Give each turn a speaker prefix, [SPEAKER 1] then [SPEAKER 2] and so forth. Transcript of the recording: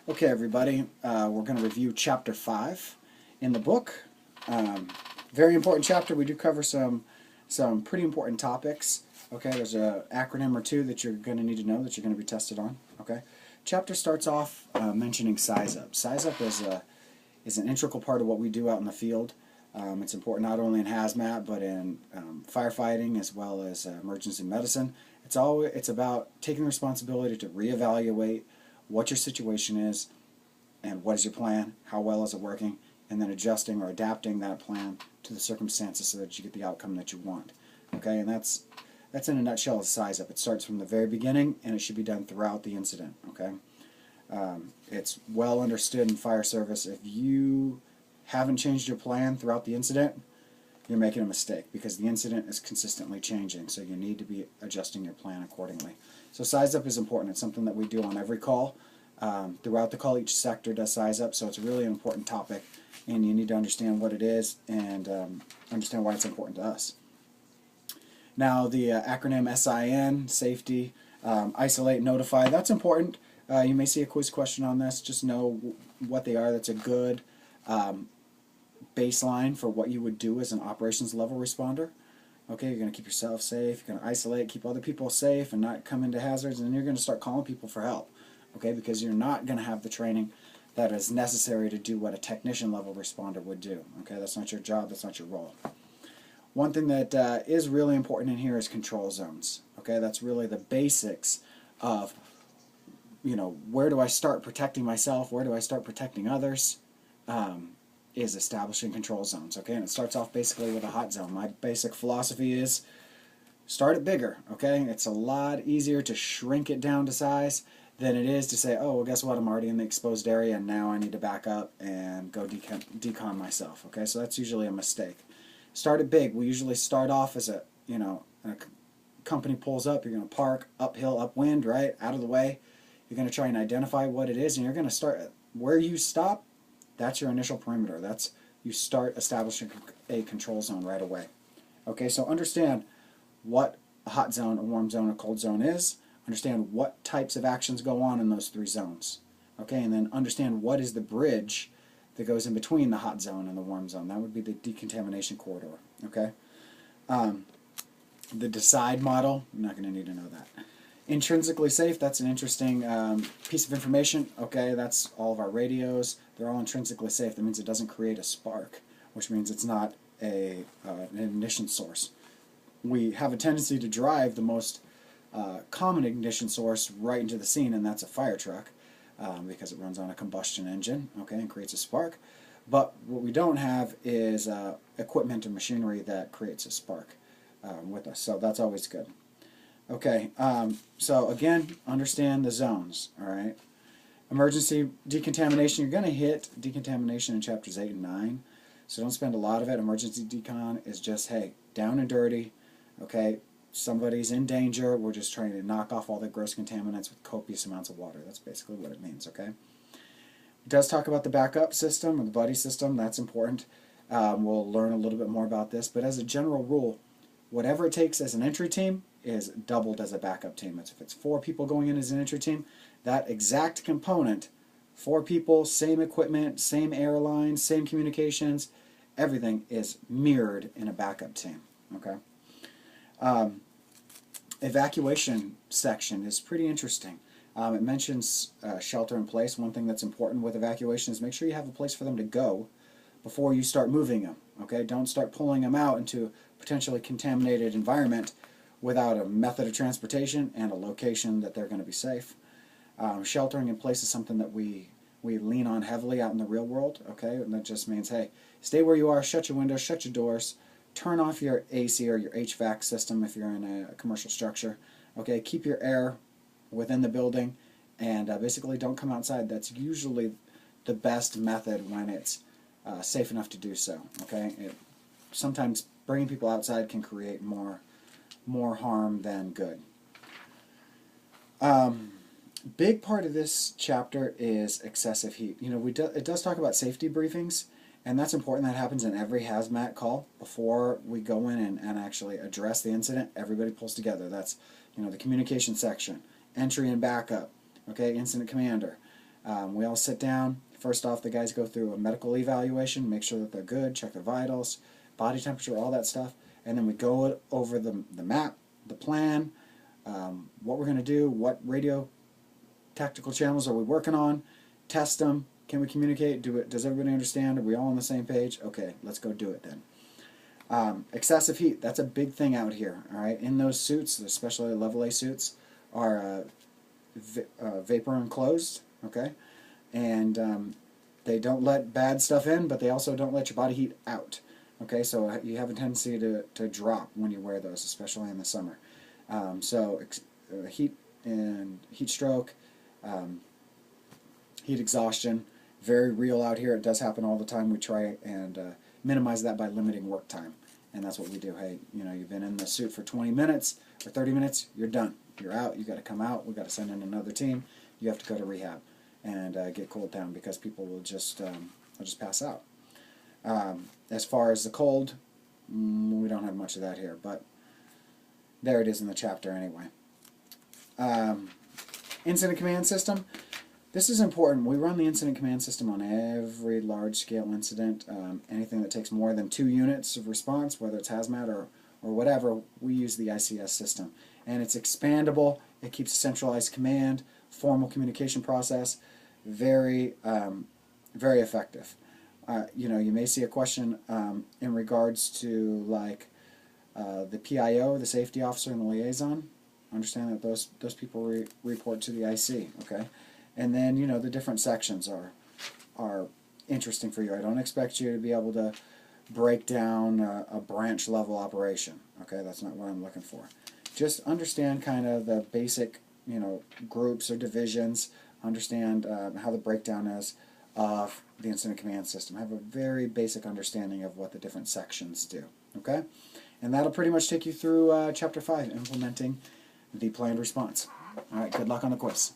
[SPEAKER 1] Okay, everybody, we're going to review Chapter 5 in the book. Very important chapter. We do cover some pretty important topics. Okay, there's an acronym or two that you're going to need to know that you're going to be tested on. Okay, chapter starts off mentioning size up. Size up is an integral part of what we do out in the field. It's important not only in hazmat but in firefighting as well as emergency medicine. It's about taking the responsibility to reevaluate what your situation is and what is your plan, how well is it working, and then adjusting or adapting that plan to the circumstances so that you get the outcome that you want. Okay, and that's in a nutshell a size up. It starts from the very beginning and it should be done throughout the incident. Okay, it's well understood in fire service. If you haven't changed your plan throughout the incident, you're making a mistake because the incident is consistently changing, so you need to be adjusting your plan accordingly. So size up is important. It's something that we do on every call. Throughout the call, each sector does size up, so it's really an important topic, and you need to understand what it is and understand why it's important to us. Now, the acronym SIN, safety, isolate, notify, that's important. You may see a quiz question on this. Just know what they are. That's a good baseline for what you would do as an operations level responder. Okay, you're going to keep yourself safe, you're going to isolate, keep other people safe and not come into hazards, and then you're going to start calling people for help. Okay, because you're not going to have the training that is necessary to do what a technician level responder would do. Okay, that's not your job, that's not your role. One thing that is really important in here is control zones. Okay, that's really the basics of, where do I start protecting myself, where do I start protecting others, is establishing control zones. Okay, and it starts off basically with a hot zone. My basic philosophy is start it bigger. Okay, it's a lot easier to shrink it down to size than it is to say, oh, well, guess what, I'm already in the exposed area and now I need to back up and go decon myself. Okay, so that's usually a mistake. Start it big. We usually start off as a company pulls up, you're going to park, uphill, upwind, right, out of the way. You're going to try and identify what it is, and you're going to start where you stop. That's your initial perimeter. You start establishing a control zone right away. Okay, so understand what a hot zone, a warm zone, a cold zone is. Understand what types of actions go on in those three zones. Okay, and then understand what is the bridge that goes in between the hot zone and the warm zone. That would be the decontamination corridor. Okay, the DECIDE model, you're not going to need to know that. Intrinsically safe, that's an interesting piece of information. Okay, that's all of our radios. They're all intrinsically safe. That means it doesn't create a spark, which means it's not an ignition source. We have a tendency to drive the most common ignition source right into the scene, and that's a fire truck because it runs on a combustion engine, okay, and creates a spark. But what we don't have is equipment or machinery that creates a spark with us, so that's always good. Okay, so again, understand the zones, all right? Emergency decontamination, you're going to hit decontamination in chapters 8 and 9, so don't spend a lot of it. Emergency decon is just, hey, down and dirty, okay? Somebody's in danger, we're just trying to knock off all the gross contaminants with copious amounts of water. That's basically what it means, okay? It does talk about the backup system or the buddy system. That's important. We'll learn a little bit more about this, but as a general rule, whatever it takes as an entry team is doubled as a backup team. If it's 4 people going in as an entry team, that exact component, 4 people, same equipment, same airline, same communications, everything is mirrored in a backup team. Okay. Evacuation section is pretty interesting. It mentions shelter in place. One thing that's important with evacuation is make sure you have a place for them to go before you start moving them. Okay, don't start pulling them out into a potentially contaminated environment without a method of transportation and a location that they're going to be safe. Sheltering in place is something that we lean on heavily out in the real world. Okay, and that just means, hey, stay where you are, shut your windows, shut your doors, turn off your AC or your HVAC system if you're in a commercial structure. Okay, keep your air within the building, and basically don't come outside. That's usually the best method when it's safe enough to do so. Okay, sometimes bringing people outside can create more harm than good. Big part of this chapter is excessive heat. It does talk about safety briefings, and that's important. That happens in every hazmat call. Before we go in and actually address the incident, everybody pulls together. That's the communication section, entry and backup, okay, incident commander, We all sit down. First off, the guys go through a medical evaluation, make sure that they're good, check their vitals, body temperature, all that stuff. And then we go over the map, the plan, what we're going to do, what radio tactical channels are we working on, test them, can we communicate, do it, does everybody understand, are we all on the same page? Okay, let's go do it then. Excessive heat, that's a big thing out here, all right? In those suits, especially level A suits, are vapor enclosed, okay? And they don't let bad stuff in, but they also don't let your body heat out, okay? So you have a tendency to drop when you wear those, especially in the summer. Heat and heat stroke, heat exhaustion, very real out here. It does happen all the time. We try and minimize that by limiting work time, and that's what we do. Hey, you know, you've been in the suit for 20 minutes or 30 minutes, you're done. You're out. You got to come out. We got to send in another team. You have to go to rehab and get cooled down, because people will just pass out. As far as the cold, we don't have much of that here, but there it is in the chapter anyway. Incident command system. This is important. We run the incident command system on every large-scale incident. Anything that takes more than 2 units of response, whether it's hazmat or whatever, we use the ICS system. And it's expandable. It keeps a centralized command, formal communication process, very, very effective. You know, you may see a question in regards to like the PIO, the safety officer, and the liaison. Understand that those people report to the IC, okay? And then, you know, the different sections are interesting for you. I don't expect you to be able to break down a branch level operation, okay? That's not what I'm looking for. Just understand kind of the basic, you know, groups or divisions. Understand how the breakdown is of the incident command system. Have a very basic understanding of what the different sections do, okay? And that'll pretty much take you through Chapter 5, implementing the planned response. All right, good luck on the quiz.